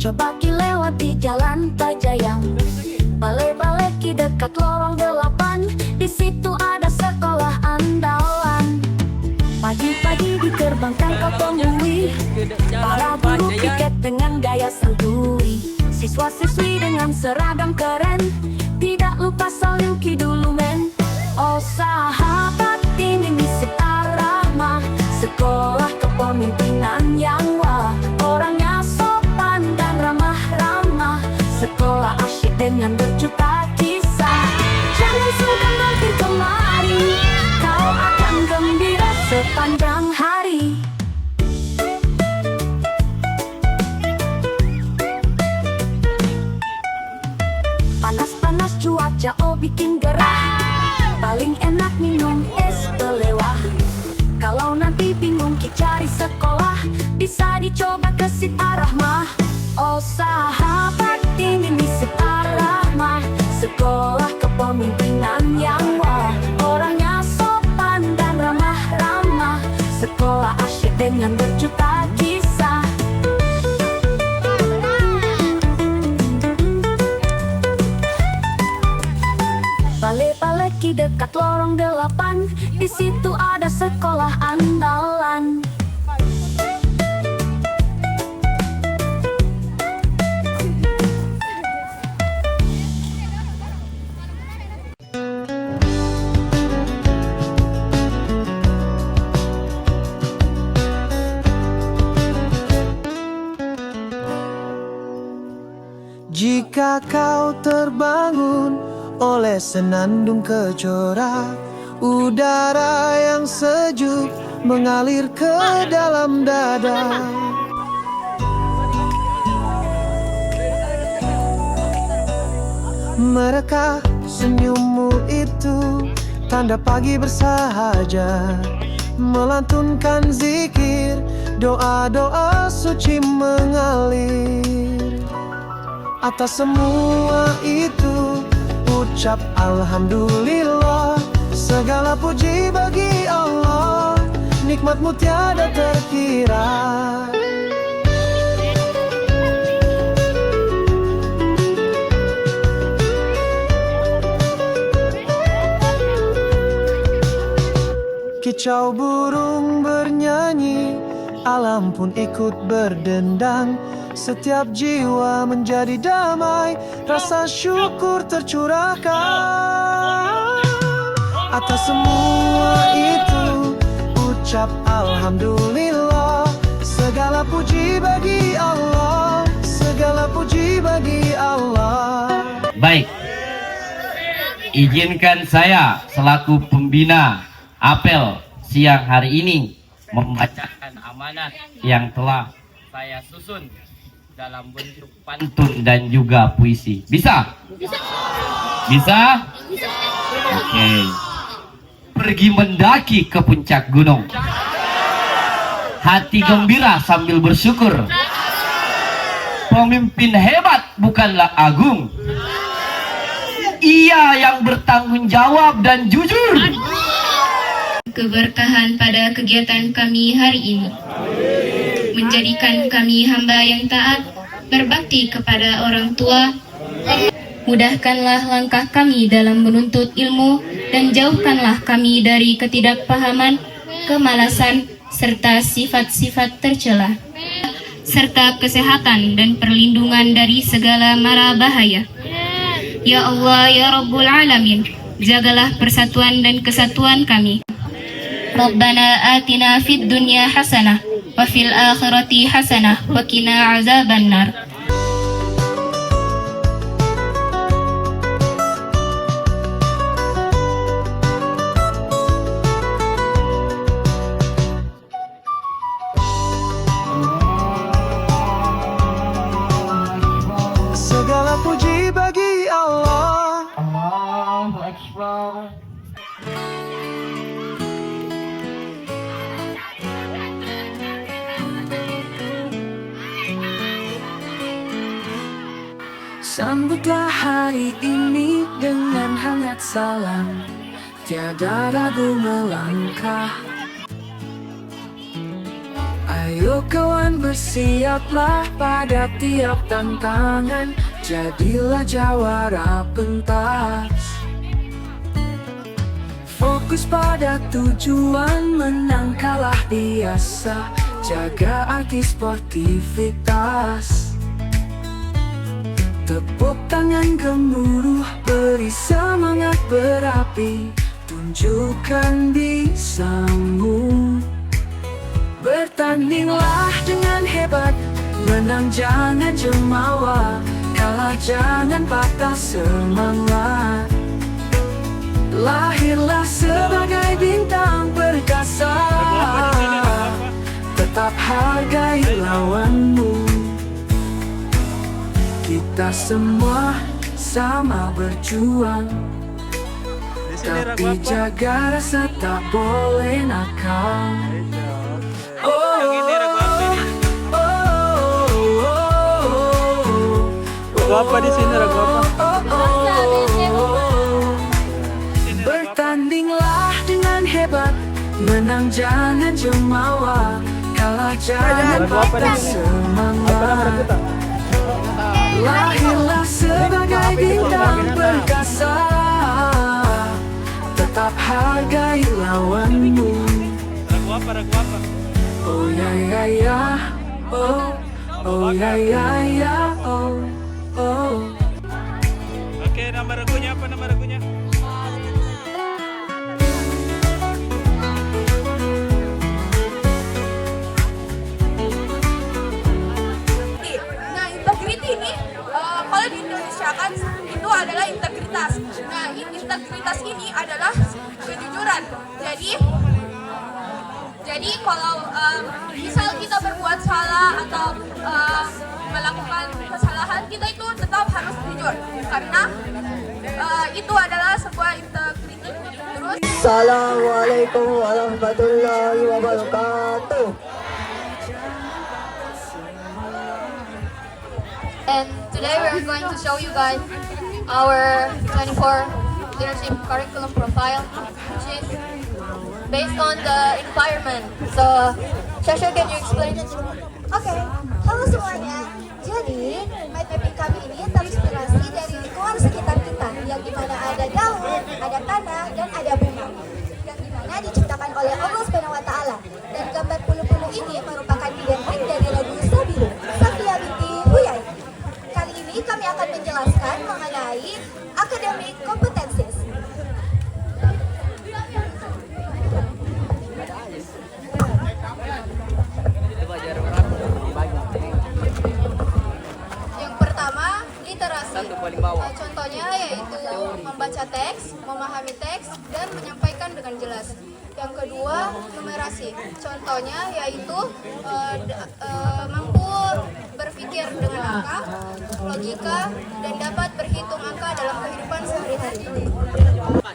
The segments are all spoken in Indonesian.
Coba ki lewat di jalan Tajayam, balik-balik ki dekat lorong 8. Di situ ada sekolah andalan. Pagi-pagi diterbangkan kau temui para guru piket dengan gaya santui. Siswa-siswi dengan seragam keren, tidak lupa saling ki dulu men. Oh sahabat, ini misi Ar-Rahmah, sekolah kepemimpinan yang wah. Orangnya sopan dan ramah-ramah, sekolah asyik dengan berjuta kisah. Jangan sungkan mampir kemari, kau akan gembira sepanjang hari. Panas-panas cuaca oh bikin gerah, paling enak minum es belewah. Kalau nanti bingung ki cari sekolah, bisa dicoba ke Sit Ar-Rahmah. Oh sahabat, ini misi Ar-Rahmah, sekolah kepemimpinan yang wah. Orangnya sopan dan ramah-ramah, sekolah asyik dengan berjuta kisah. Balik-balik ki dekat lorong 8, di situ ada sekolah andalan. Jika kau terbangun oleh senandung kejora, udara yang sejuk mengalir ke dalam dada. Mereka senyummu itu tanda pagi bersahaja, melantunkan zikir, doa-doa suci mengalir. Atas semua itu ucap Alhamdulillah, segala puji bagi Allah, nikmatmu tiada terkira. Kicau burung bernyanyi, alam pun ikut berdendang. Setiap jiwa menjadi damai, rasa syukur tercurahkan. Atas semua itu ucap Alhamdulillah, segala puji bagi Allah, segala puji bagi Allah. Baik, izinkan saya selaku pembina apel siang hari ini membacakan amanat yang telah saya susun dalam bentuk pantun dan juga puisi. Bisa? Bisa? Bisa? Bisa. Oke. Pergi mendaki ke puncak gunung, hati gembira sambil bersyukur. Pemimpin hebat bukanlah agung, ia yang bertanggung jawab dan jujur. Keberkahan pada kegiatan kami hari ini, menjadikan kami hamba yang taat, berbakti kepada orang tua. Mudahkanlah langkah kami dalam menuntut ilmu, dan jauhkanlah kami dari ketidakpahaman, kemalasan, serta sifat-sifat tercela, serta kesehatan dan perlindungan dari segala mara bahaya. Ya Allah, ya Rabbul Alamin, jagalah persatuan dan kesatuan kami. Rabbana atina fid dunya hasanah wa fil akhirati hasanah wa qina azabannar. Segala puji bagi Allah. Allahu Akbar. Sambutlah hari ini dengan hangat salam, tiada ragu melangkah. Ayo kawan bersiaplah pada tiap tantangan, jadilah jawara pentas. Fokus pada tujuan, menang kalah biasa, jaga arti sportivitas. Tepuk tangan gemuruh, beri semangat berapi, tunjukkan bisamu. Bertandinglah dengan hebat, menang jangan jemawa, kalah jangan patah semangat. Lahirlah sebagai bintang perkasa, tetap hargai lawanmu. Kita semua sama berjuang, tapi jaga rasa tak boleh nakal. Lagu apa di sini, lagu apa? Bertandinglah dengan hebat, menang jangan jemawa, kalah jangan patah semangat. Lahirlah sebagai bintang perkasa, tetap hargai lawanmu. Lagu apa, lagu apa? Oh ya ya ya, oh ya ya ya, oh. Oke, nama lagunya apa, nama lagunya? Nah, integriti ini kalau di Indonesia kan itu adalah integritas. Nah, integritas ini adalah kejujuran. Jadi kalau misal kita berbuat salah atau melakukan kesalahan, kita itu tetap harus jujur karena itu adalah sebuah integriti. Terus Assalamualaikum warahmatullahi wabarakatuh. And today we are going to show you guys our 24 leadership curriculum profile, which is based on the environment. So, Shasha, can you explain it? Oke, halo semuanya. Jadi, mind mapping kami ini terinspirasi dari lingkungan sekitar kita, yang dimana ada daun, ada tanah, dan ada bunga, yang dimana diciptakan oleh Allah Subhanahu Wa Taala. Dan gambar puluh-puluh ini merupakan identik dari lagu Sabilu, Safia binti Huyai. Kali ini kami akan menjelaskan mengenai academic competencies. yang pertama, literasi. Contohnya yaitu membaca teks, memahami teks, dan menyampaikan dengan jelas. Yang kedua, numerasi. Contohnya yaitu mampu berpikir dengan angka, logika, dan dapat berhitung angka dalam kehidupan sehari-hari.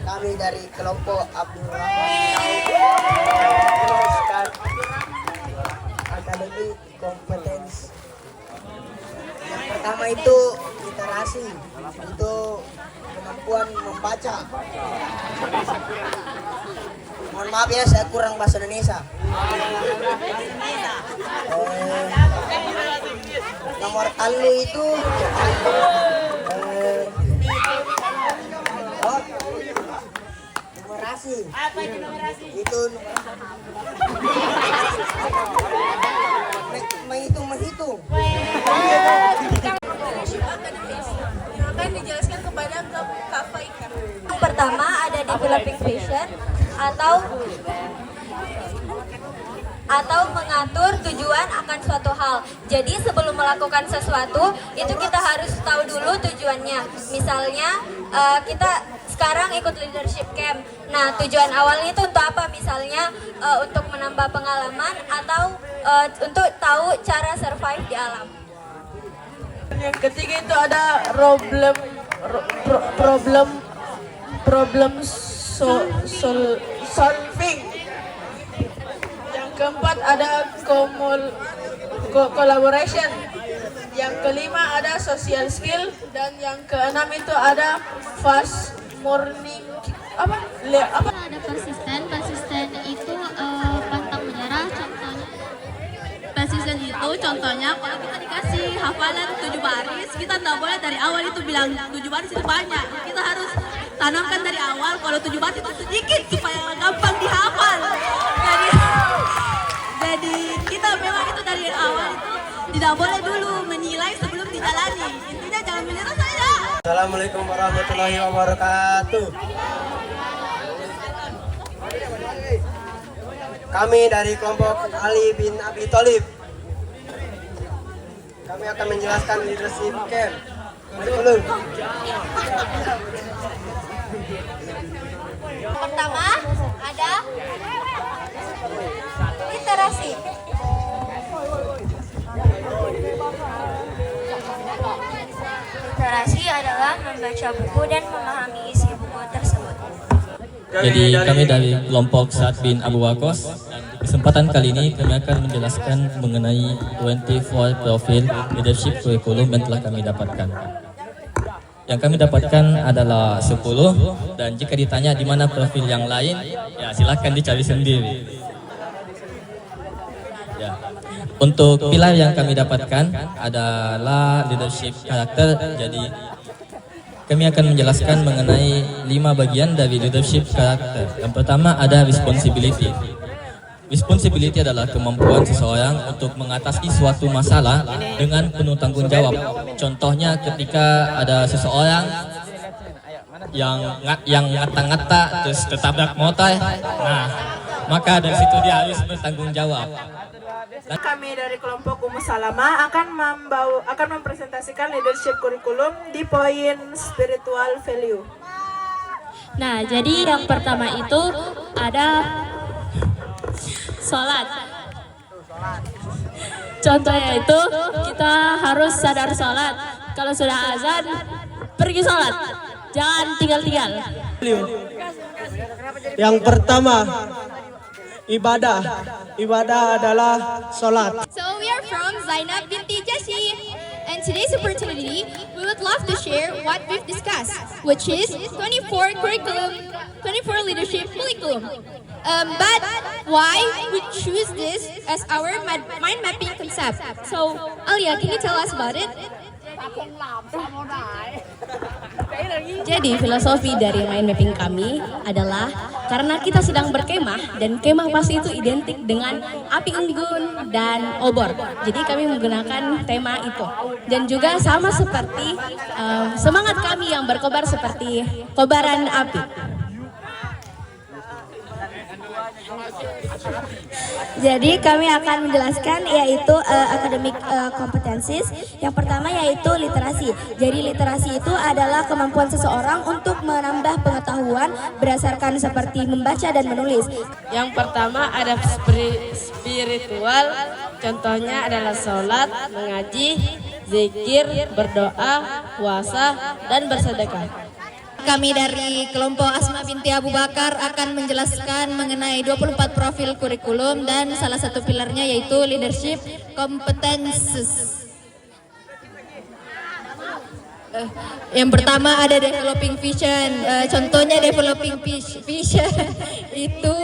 Kami dari kelompok Abdul Rahman akademik kompetensi. Yang pertama itu literasi, itu kemampuan membaca. Mohon maaf ya, saya kurang bahasa Indonesia. Nomor talu itu numerasi. Apa itu numerasi? Itu menghitung. Akan dijelaskan kepada Kak Faika. Yang pertama ada developing vision atau mengatur tujuan akan suatu hal. Jadi sebelum melakukan sesuatu itu kita harus tahu dulu tujuannya. Misalnya kita sekarang ikut leadership camp. Nah, tujuan awalnya itu untuk apa? Misalnya untuk menambah pengalaman atau untuk tahu cara survive di alam. Yang ketiga itu ada problem solving. Yang keempat ada collaboration. Yang kelima ada social skill, dan yang keenam itu ada fast morning apa? Ada persisten itu pantang menyerah, contohnya contohnya kalau kita dikasih hafalan 7 baris, kita nggak boleh dari awal itu bilang 7 baris itu banyak. Kita harus tanamkan dari awal kalau 7 baris itu sedikit supaya gampang dihafal. Jadi kita memang itu dari awal itu tidak boleh dulu menilai sebelum dijalani. Intinya jangan menyerah saja. Assalamualaikum warahmatullahi wabarakatuh. Kami dari kelompok Ali bin Abi Thalib. Kami akan menjelaskan leadership camp. Kurikulum. Pertama ada literasi. Literasi adalah membaca buku dan memahami isi buku tersebut. Jadi kami dari kelompok Sa'ad bin Abu Waqqas. Kesempatan kali ini kami akan menjelaskan mengenai 24 profil leadership kurikulum yang telah kami dapatkan. Yang kami dapatkan adalah 10 dan jika ditanya di mana profil yang lain, ya silakan dicari sendiri. Ya. Untuk pilar yang kami dapatkan adalah leadership karakter. Jadi kami akan menjelaskan mengenai 5 bagian dari leadership karakter. Yang pertama ada responsibility. Responsibility adalah kemampuan seseorang untuk mengatasi suatu masalah dengan penuh tanggung jawab. Contohnya ketika ada seseorang yang ngata-ngata terus tertabrak motor, nah maka dari situ dia harus bertanggung jawab. Kami dari kelompok Ummu Salama akan mempresentasikan leadership kurikulum di poin spiritual value. Nah, jadi yang pertama itu ada sholat. Contohnya itu kita harus sadar sholat. Kalau sudah azan, pergi sholat. Jangan tinggal-tinggal. Yang pertama, ibadah. Ibadah adalah sholat. So we are from Zainab binti Jassim, and today's opportunity we would love to share what we've discussed, which is 24 leadership curriculum. But why we choose this as our mind mapping concept? So Alia, can you tell us about it? Jadi filosofi dari mind mapping kami adalah karena kita sedang berkemah dan kemah pasti itu identik dengan api unggun dan obor. Jadi kami menggunakan tema itu dan juga sama seperti semangat kami yang berkobar seperti kobaran api. Jadi kami akan menjelaskan yaitu academic competencies. Yang pertama yaitu literasi. Jadi literasi itu adalah kemampuan seseorang untuk menambah pengetahuan berdasarkan seperti membaca dan menulis. Yang pertama ada spiritual, contohnya adalah sholat, mengaji, zikir, berdoa, puasa, dan bersedekah. Kami dari kelompok Asma binti Abu Bakar akan menjelaskan mengenai 24 profil kurikulum dan salah satu pilarnya yaitu leadership competences. Yang pertama ada developing vision. Contohnya developing vision itu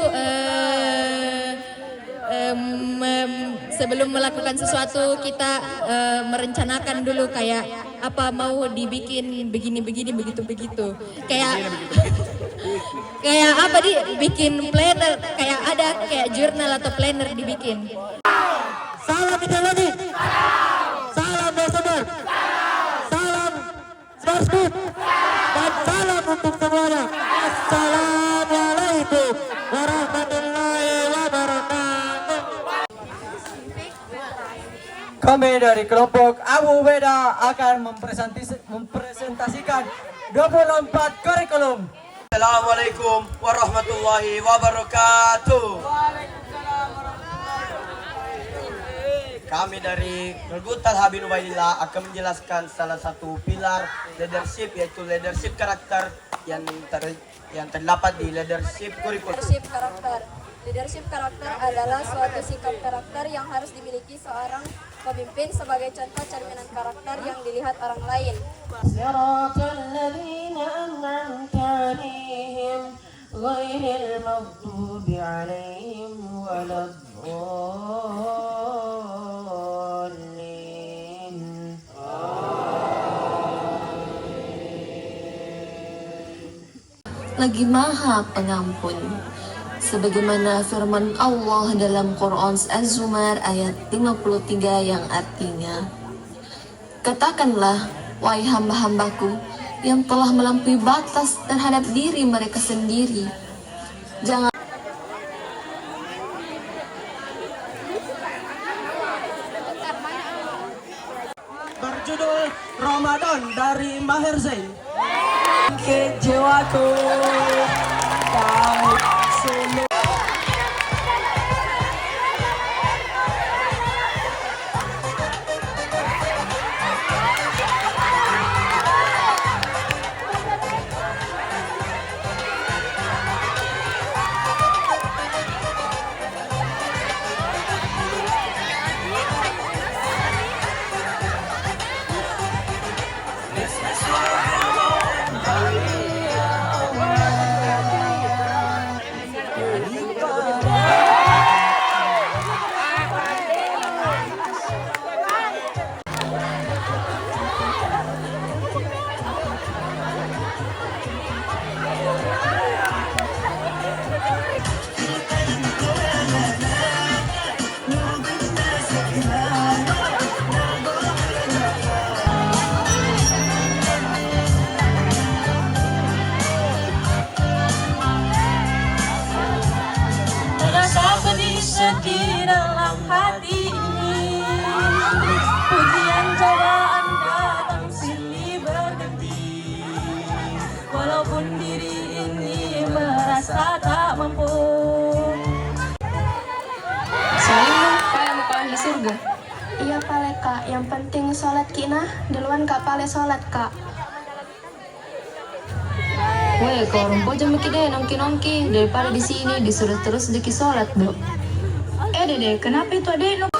sebelum melakukan sesuatu kita merencanakan dulu kayak apa mau dibikin begini begitu kayak apa dibikin planner, kayak ada kayak jurnal atau planner dibikin. Salam ideologi. Salam bersama. Salam sportsman. Dan salam untuk semuanya. Assalamualaikum warahmatullahi wabarakatuh. Kami dari kelompok Abu Beda akan mempresentasikan 24 kurikulum. Assalamualaikum warahmatullahi wabarakatuh. Kami dari Nurbutal Habib Ubaidillah akan menjelaskan salah satu pilar leadership yaitu leadership karakter yang terdapat di leadership kurikulum. Leadership karakter adalah suatu sikap karakter yang harus dimiliki seorang pemimpin sebagai contoh cerminan karakter yang dilihat orang lain. lagi Maha Pengampun. Sebagaimana firman Allah dalam Quran Az-Zumar ayat 53 yang artinya, katakanlah, wahai hamba-hambaku yang telah melampaui batas terhadap diri mereka sendiri, jangan berjudul Ramadan dari Maher Zain. Ke jiwaku kau sungguh. Di dalam hati ini, pujian cobaan datang silih berganti. Walaupun diri ini merasa tak mampu. Soalnya pale mau di surga. Iya pale kak, yang penting sholat kina duluan kak pale sholat kak. weh kau rumput jam deh nongki-nongki daripada di sini disuruh terus diki sholat, Dok. Dede, kenapa itu adek?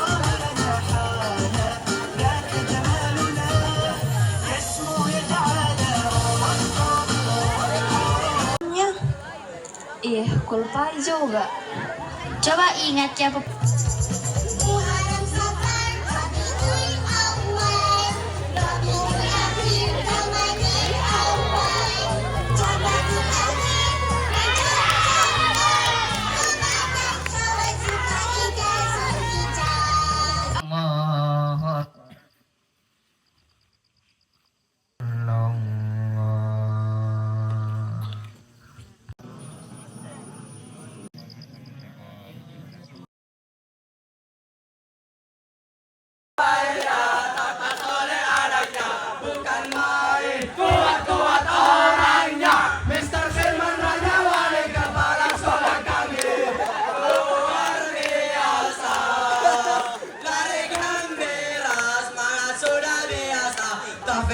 Iya, aku lupa juga. Coba ingat ya,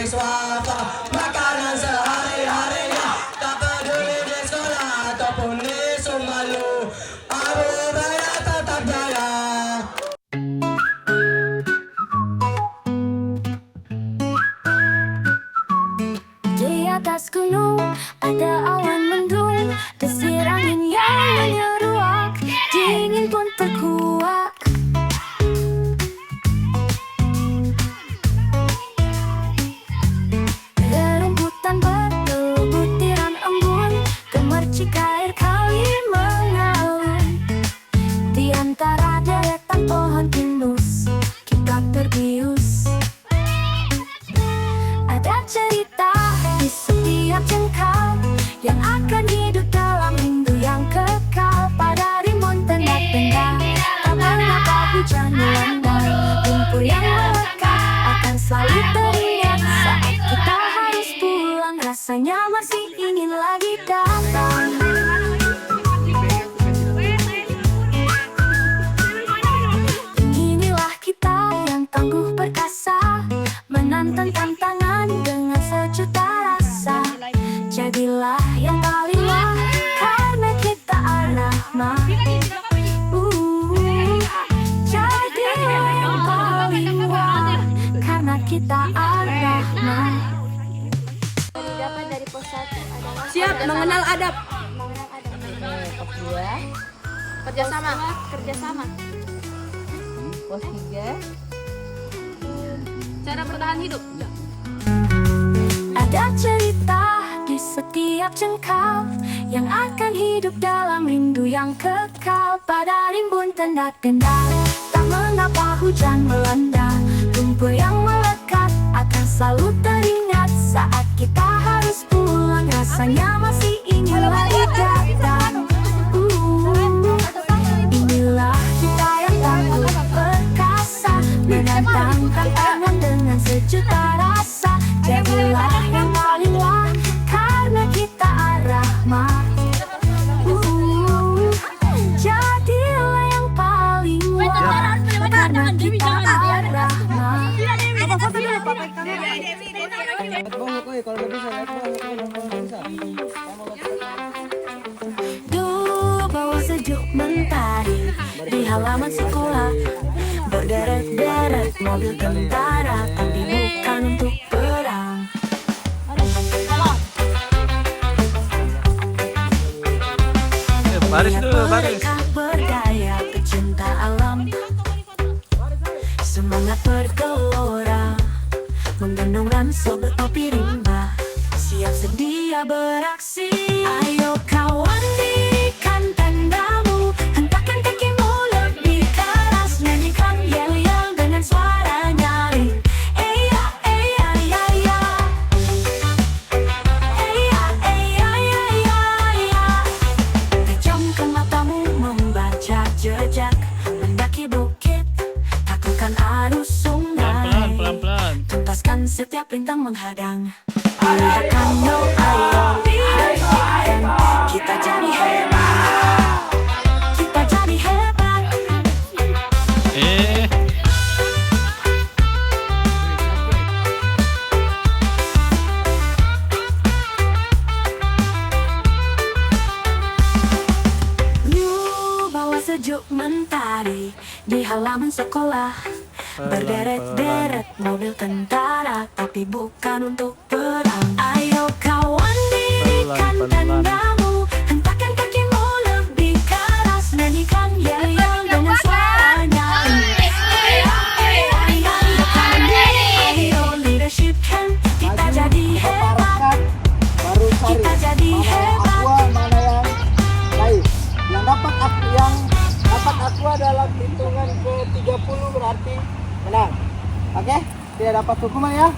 Swafa, makanan sehari-harinya, tak peduli di sekolah ataupun di Sumalu, Abu Bakar tetap jaya. Di atas gunung ada awan mendung, desir angin yang menyeruak, dingin pun terkuak. Rumputan betul butiran embun, gemercik air kali mengalir. Di antara deretan pohon pinus, kita terbius. Ada cerita di setiap jengkal yang akan hidup dalam rindu yang kekal. Pada rimbun tenda-tenda, tak mengapa hujan melanda, lumpur yang melekat akan selalu teringat saat kita harus pulang. Rasanya masih ingin lagi datang. Inilah kita yang tangguh perkasa, menantang tantangan dengan sejuta rasa. Jadilah yang paling wah, karena kita ar-Rahman. Jadilah yang paling wah, karena kita ar-Rahman. Didapat dari pos 1 adalah Siap, mengenal adab. mengenal adab. Pos 2, Kerjasama. Kerjasama. pos 3. Cara bertahan hidup. Ada cerita di setiap jengkal yang akan hidup dalam rindu yang kekal. Pada rimbun tenda kendal, tak mengapa hujan melanda, rumput yang melekat akan selalu teringat saat kita harus pulang. Rasanya masih ingin lagi datang. Inilah kita yang takut perkasa, menantang tantangan dengan sejuta rasa. Jadilah yang paling wah, karena kita ar-Rahmah. Jadilah yang paling wah, karena kita ar-Rahmah. Dulu bawa sejuk mentari di halaman sekolah, berderet-deret mobil tentara, tapi bukan untuk perang. Baris dulu, baris. Mereka berdaya, pecinta alam, semangat bergelora, menggendong ransel bertopi rimba, siap sedia beraksi. Ayo kawan, dirikan tandamu, hentakkan kakimu lebih keras, nyanyikan yel-yel dengan suara nyaring. Eya, eya, ya, ya. Eya, eya, ya, ya, ya. Pejamkan matamu membaca jejak, mendaki bukit, taklukkan arus sungai, Pelan-pelan. tuntaskan setiap rintang menghadang. Mudahkan doa, ayo, kita jadi hebat, kita jadi hebat. New bawa sejuk mentari di halaman sekolah, berderet-deret mobil tentara, tapi bukan untuk perang. Ayo kawan, dirikan tandamu, hentakkan kakimu lebih keras, nyanyikan yel-yel dengan suara nyaring. Ayo leadership camp, kita jadi hebat, kita jadi hebat. Mana yang baik? Yang dapat aqua dalam hitungan ke 30 berarti menang. Oke? Tidak dapat hukuman ya.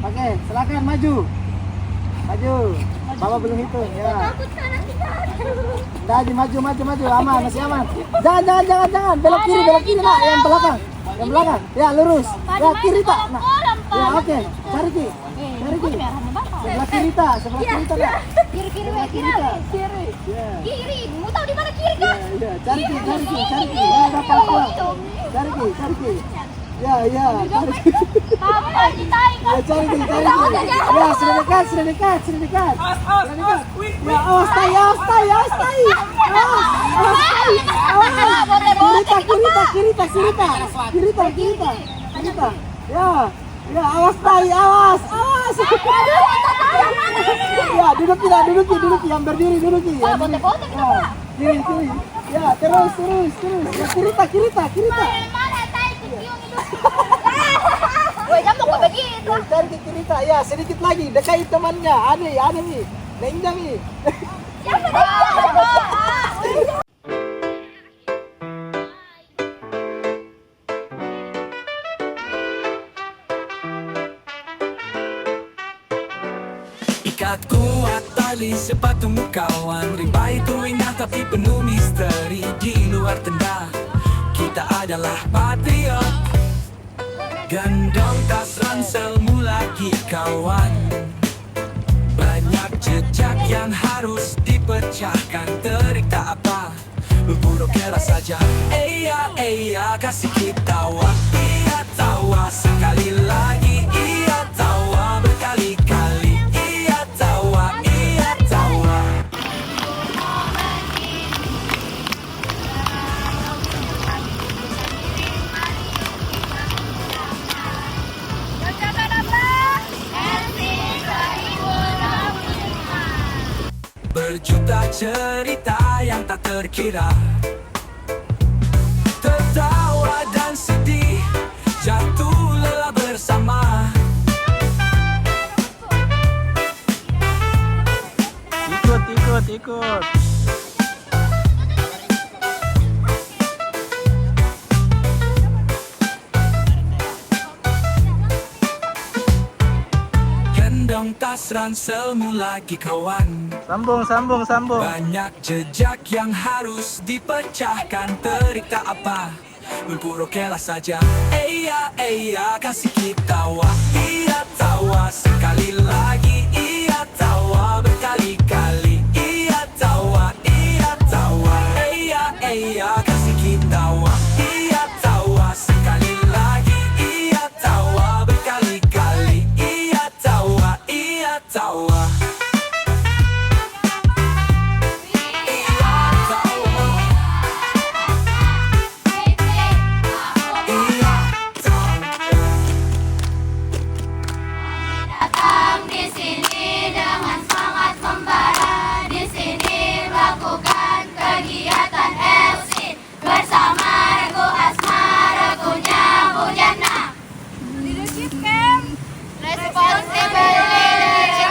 Oke, silakan maju. Maju. Bapak belum hitung ya. Dah, maju. Aman, masih aman. Jangan. Belok kiri nak. Yang belakang. Ya, lurus. Ya, kiri tak. Nah. Ya, oke. Cari kiri. Sebelah kiri tak. Nak. Kiri, mau tahu di mana kiri kan? Ya, cari kiri. Ya, dapat aqua. Cari kiri. Ya, cari kiri. Ya, cari kiri. Ya, sudah dekat. Ya, awas tai. Kirita. Ya, awas tai. Ya, duduki. Yang berdiri duduki. Ya, kiri. Ya, terus. Ya, kirita. Cari ke kirita. Ya, sedikit lagi. Dekai temannya. Ada nih. Nengjang nih. Ikat kuat tali sepatumu kawan, rimba itu indah tapi penuh misteri. Di luar tenda kita adalah patriot, gendong tas ranselmu lagi kawan. Banyak jejak yang harus dipecahkan, terik tak apa, buruk keras saja. Eya, kasih kita wah. Iya tawa sekali lagi, iya tawa berkali-kali. Iya tawa. Berjuta cerita yang tak terkira, tertawa dan sedih, jatuh lelah bersama. Ikut ikut. Gendong tas ranselmu lagi kawan. Sambung. Banyak jejak yang harus dipecahkan. Terik tak apa, berpura saja. Iya, kasih kita wah. Iya tawa sekali lagi. Iya tawa berkali-kali. Iya tawa. Iya, kasih kita wah. Iya tawa sekali lagi. Iya tawa berkali-kali. Iya tawa. Iya tawa. Datang di sini dengan semangat membara. Di sini melakukan kegiatan LC bersama Regu Asma, Regunya Mujana. Leadership Camp, Responsible Leadership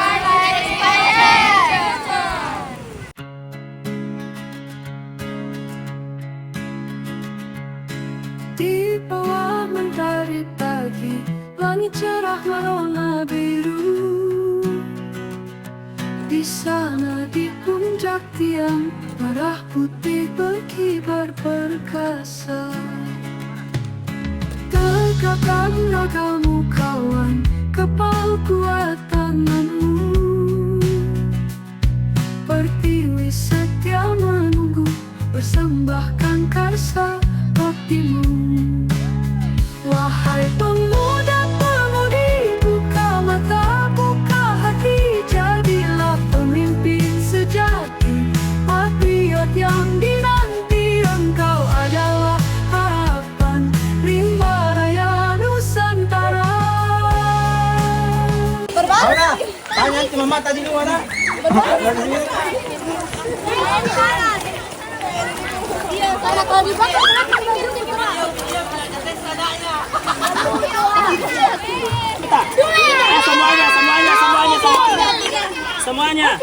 Di bawah mentari pagi, langit cerah warna biru. Di sana di puncak tiang, merah putih berkibar perkasa. Tegakkan ragamu kawan, kepal kuat tanganmu. Pertiwi setia menunggu, persembahkan karsa baktimu. Wahai pemuda-pemudi, buka mata, buka hati, jadilah pemimpin sejati, patriot yang dinanti. Engkau adalah harapan rimba raya Nusantara. Mana? Tanya ke mama tadi di mana? Kalau di belakang Semuanya.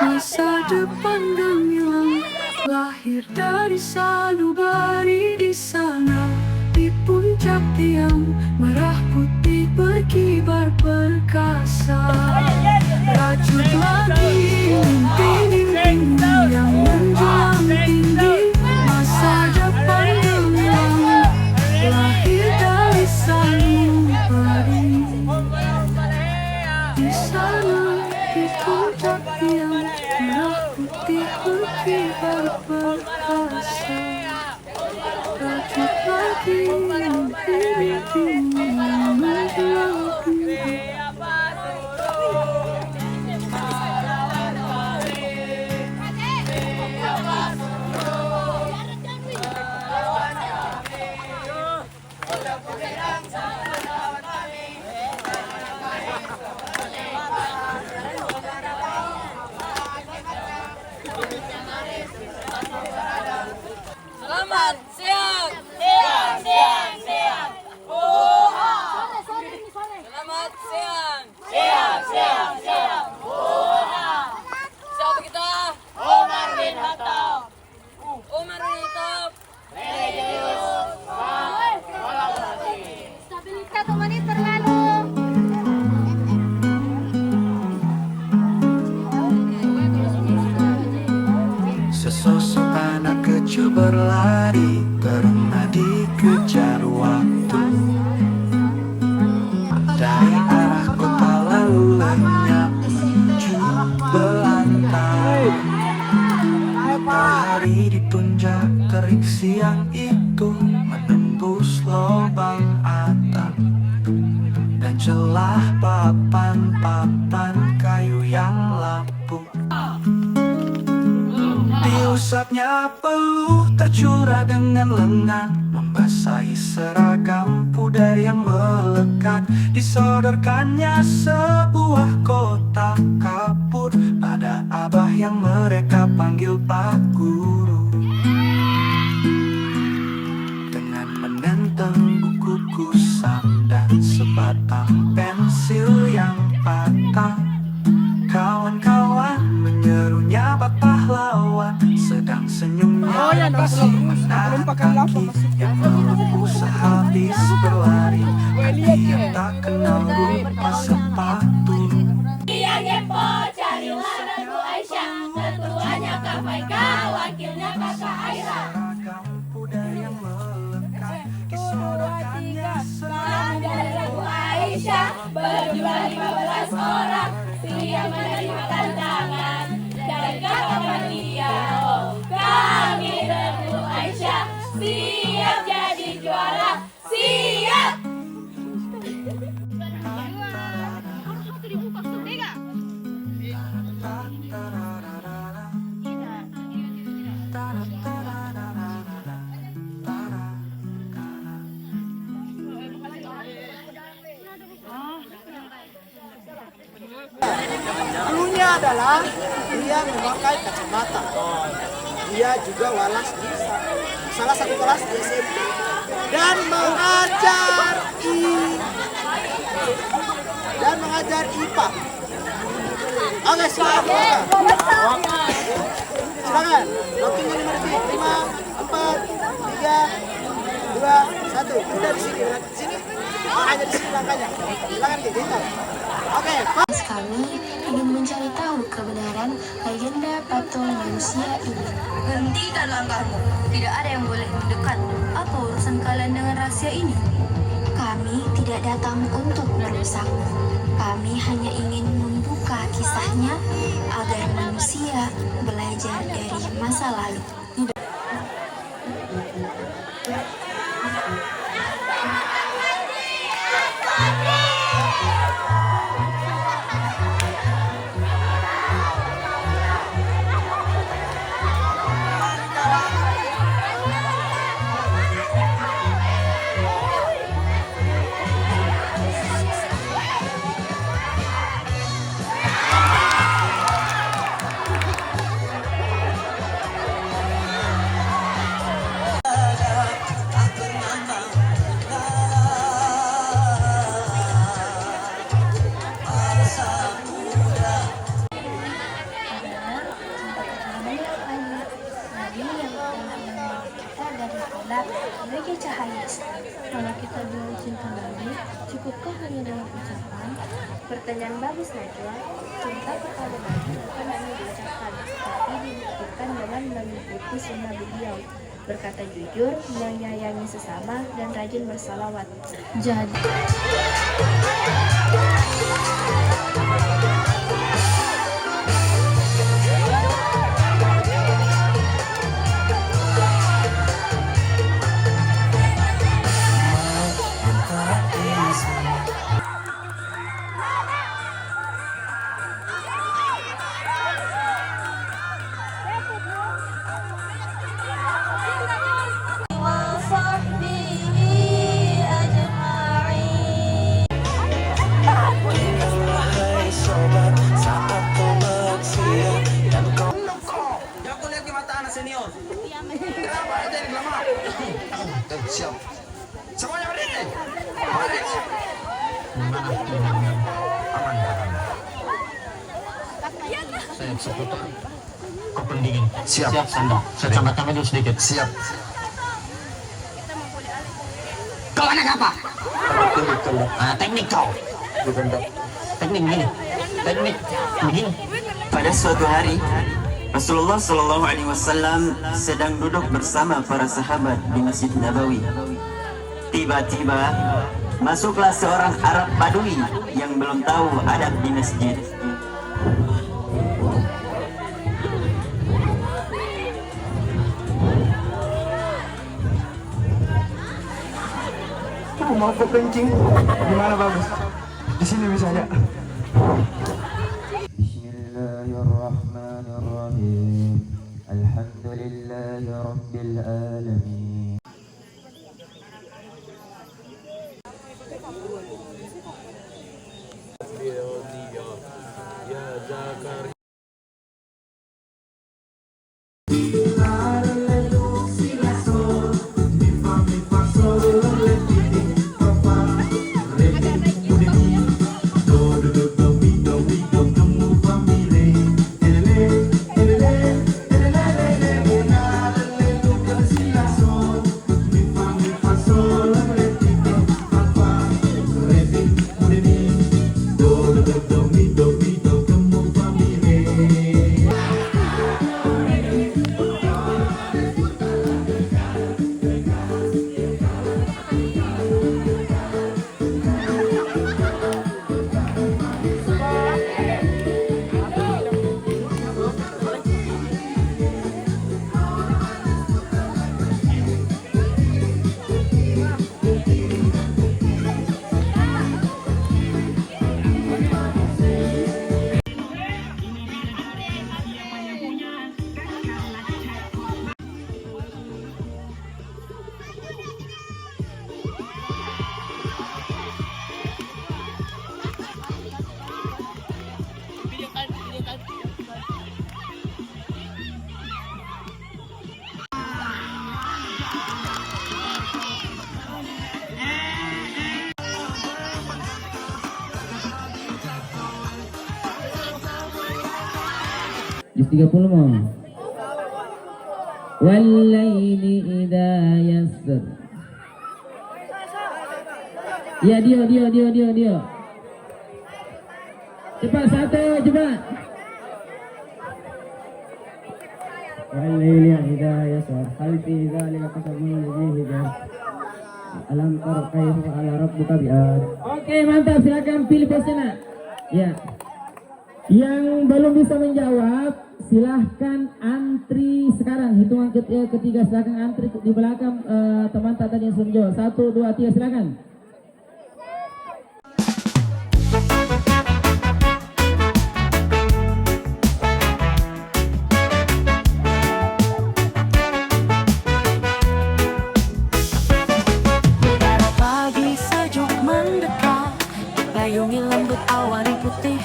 Masa depan gemilang lahir dari sanubari. Di sana di puncak tiang, merah putih berkibar perkasa. Rajut lagi mimpi-mimpimu yang menjulang tinggi. Masa depan gemilang lahir dari sanubari. Di sana di puncak tiang, merah putih berkibar perkasa. Rajut lagi mimpi-mimpimu yang menjulang tinggi. Selamat siang. Selamat siang. Siapa kita? Omar bin Khattab. berlari, pernah dikejar waktu. Dari arah kota lalu lenyap menuju belantara. Matahari di puncak terik siang itu menembus lubang atap dan celah papan-papan kayu yang lapuk. Diusapnya peluh tercurah dengan lengan, membasahi seragam pudar yang melekat. Disodorkannya sebuah kotak kapur pada abah yang mereka panggil Pak Guru. Dengan menenteng buku kusam dan sebatang pensil yang patah, kawan-kawan menyerunya Pak Pahlawan, sedang senyumnya masih menarik kaki yang melumpuh sehabis berlari. Kaki yang tak kenal rupa sepatu. Dia Gepo, carilah Ratu Aisyah. Ketuanya Kak Faika, wakilnya Kakak Aira. Seragam pudar yang melekat, disodorkannya Kami dari Ratu Aisyah, berjumlah 15 orang. Siap menerima tantangan dari Kakak Fatia. Oh, kami Ratu Aisyah, siap jadi juara. Siap! Dulunya adalah dia memakai kacamata. Dia juga walas di salah satu kelas di SMP dan mengajar IPA. Oke, silakan. Silakan. Waktunya 5 detik. 5, 4, 3, 2, 1. Udah di sini. Di sini. Hanya di sini langkahnya. Silakan kita. Oke. Kami ingin mencari tahu kebenaran legenda patung manusia ini. Hentikan langkahmu. Tidak ada yang boleh mendekat. Apa urusan kalian dengan rahasia ini? Kami tidak datang untuk merusak. Kami hanya ingin membuka kisahnya agar manusia belajar dari masa lalu. Sebagai cahaya, kalau kita bilang cinta Nabi, cukupkah hanya dengan ucapan? Pertanyaan bagus Najwa. Cinta kepada Nabi bukan hanya diucapkan, tapi dibuktikan dengan mengikuti sunnah beliau, berkata jujur, menyayangi sesama, dan rajin bersalawat. Jadi siap. Semuanya berdiri. Aman. Saya seputar kau pendingin. Siap. Siap, Sanda. Saya tambahkan dulu sedikit. Siap. Kau anak apa? Teknik kau. Teknik begini. Pada suatu hari, Rasulullah Shallallahu Alaihi Wasallam sedang duduk bersama para sahabat di Masjid Nabawi. Tiba-tiba masuklah seorang Arab Badui yang belum tahu adab di masjid. Mau aku kencing gimana bagus? Di sini misalnya. Bismillahirrahmanirrahim. Alhamdulillahirabbil alamin. Juz 30 mau. Walaili idza yasr. Ya dia. Cepat satu, cepat. Walaili idza yasr. Hal fi dzalika qasamun lillahi. Alam tara kaifa ala rabbuka bi'ad. Oke, mantap, silakan pilih posisinya. Ya. Yang belum bisa menjawab, silahkan antri sekarang. Hitungan ketiga, silahkan antri di belakang teman tadi yang sudah menjawab. 1, 2, 3, silahkan. Pagi sejuk mendekat, dipayungi lembut awan putih.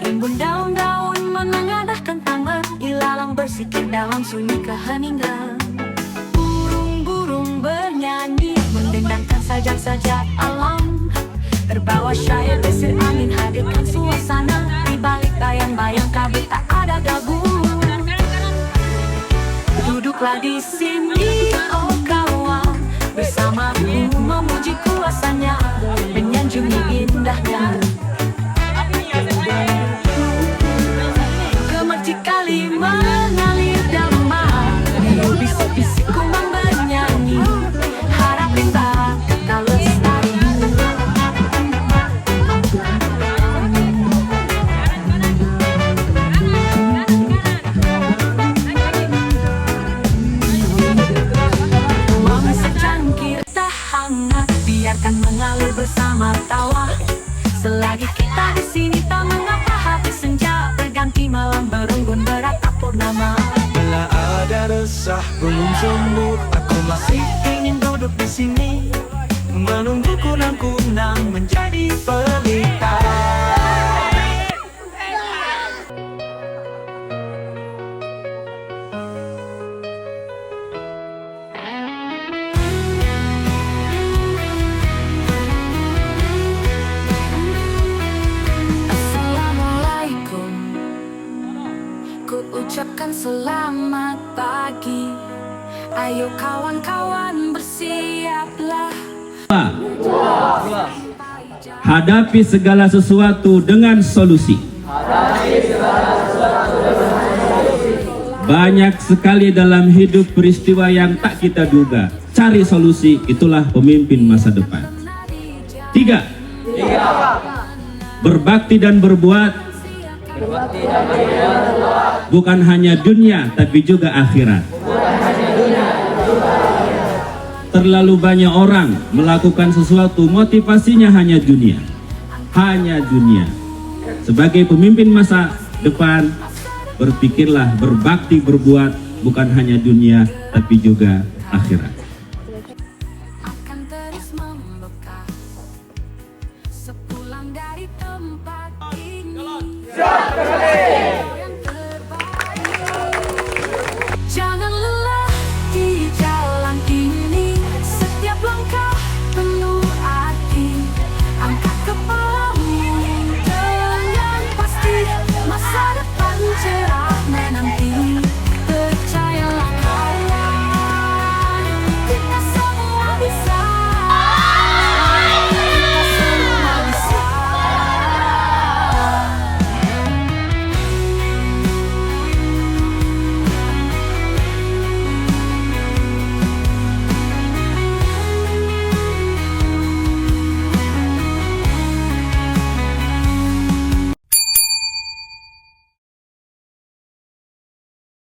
Rimbun daun-daun menengadahkan tangan, ilalang bersikir dalam sunyi keheningan. Burung-burung bernyanyi, mendendangkan sajak-sajak alam. Terbawa syair desir angin, hadirkan suasana. Di balik bayang-bayang kabut tak ada gabung. Duduklah di sini, oh kawan, bersamaku memuji kuasanya, menyanjungi indahnya. Gemercik kali mengalir damai, bisik-bisikku bernyanyi, harap indah kekal lestari. Uang secangkir teh hangat, biarkan mengalir bersama tawa. Selagi kita di sini tak mengapa hati senja berganti malam berunggun beratap purnama. Bila ada resah belum sembuh, aku masih ingin duduk di sini, menunggu kunang-kunang menjadi pelita. Ucapkan selamat pagi, ayo kawan-kawan bersiaplah. Hadapi segala sesuatu dengan solusi. Banyak sekali dalam hidup peristiwa yang tak kita duga. Cari solusi, itulah pemimpin masa depan. 3. Berbakti dan berbuat bukan hanya dunia tapi juga akhirat. Terlalu banyak orang melakukan sesuatu motivasinya hanya dunia. Hanya dunia. Sebagai pemimpin masa depan, berpikirlah berbakti berbuat bukan hanya dunia tapi juga akhirat.